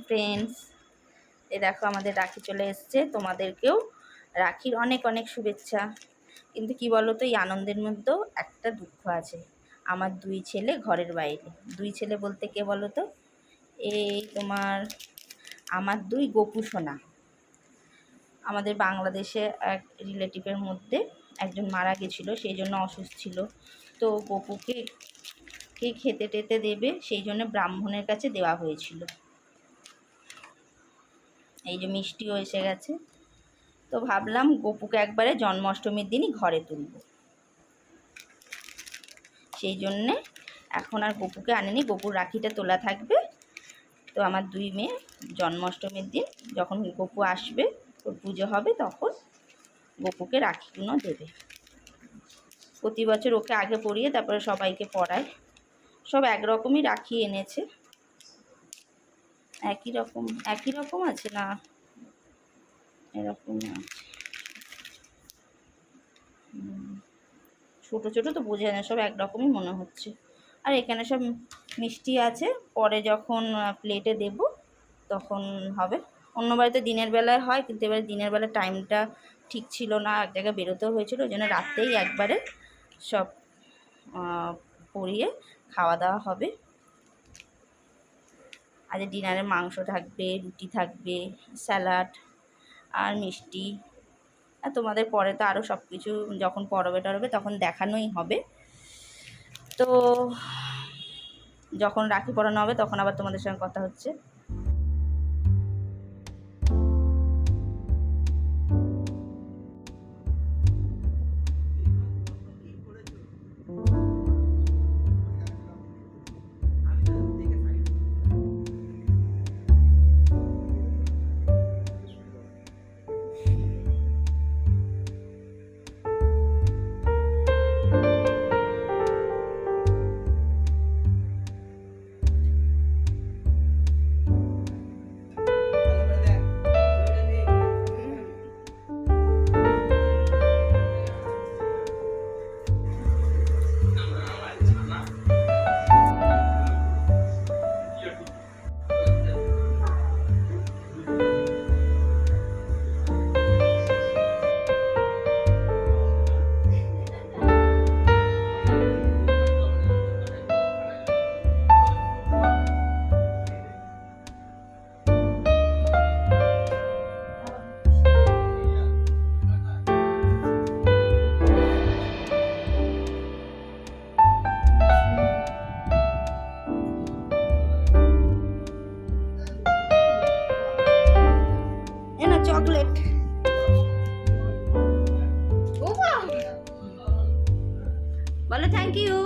Friends, এ দেখো আমাদের রাখি চলে এসছে। তোমাদেরকেও রাখির অনেক অনেক শুভেচ্ছা। কিন্তু কি বলো তো, এই আনন্দের মধ্যেও একটা দুঃখ আছে। আমার 2 ছেলে ঘরের বাইরে। 2 ছেলে বলতে কে বলো তো, এই তোমার আমার 2 গোপু সোনা। আমাদের বাংলাদেশে এক রিলেটিভের মধ্যে একজন মারা গেছিলো, সেই জন্য অসুস্থ ছিল। তো গোপুকে কে খেতে টেতে দেবে, সেই জন্য ব্রাহ্মণের কাছে দেওয়া হয়েছিল। এই যে মিষ্টিও এসে গেছে। তো ভাবলাম গোপুকে একবারে জন্মাষ্টমীর দিনই ঘরে তুলব, সেই জন্যে এখন আর গোপুকে আনিনি। গোপুর রাখিটা তোলা থাকবে। তো আমার 2 মেয়ে জন্মাষ্টমীর দিন যখন গোপু আসবে, ওর পুজো হবে, তখন গোপুকে রাখিগুলো দেবে। প্রতি বছর ওকে আগে পরিয়ে তারপরে সবাইকে পরায়। সব একরকমই রাখি এনেছে। একই রকম আছে না, এরকম আছে। ছোটো ছোটো তো বোঝা যায় না, সব একরকমই মনে হচ্ছে। আর এখানে সব মিষ্টি আছে, পরে যখন প্লেটে দেব তখন হবে। অন্য বাড়িতে দিনের বেলায় হয়, কিন্তু এবারে দিনের বেলা টাইমটা ঠিক ছিল না, এক জায়গায় বেরোতেও হয়েছিল, ওই জন্য রাতেই একবারে সব পরিয়ে খাওয়া দাওয়া হবে। আজ ডিনারে মাংস থাকবে, রুটি থাকবে, স্যালাড আর মিষ্টি। আর তোমাদের পরে তো আরও সব কিছু যখন পরবে টরবে তখন দেখানোই হবে। তো যখন রাখি পরানো হবে তখন আবার তোমাদের সঙ্গে কথা হচ্ছে। চকলেট বলো, থ্যাংক ইউ।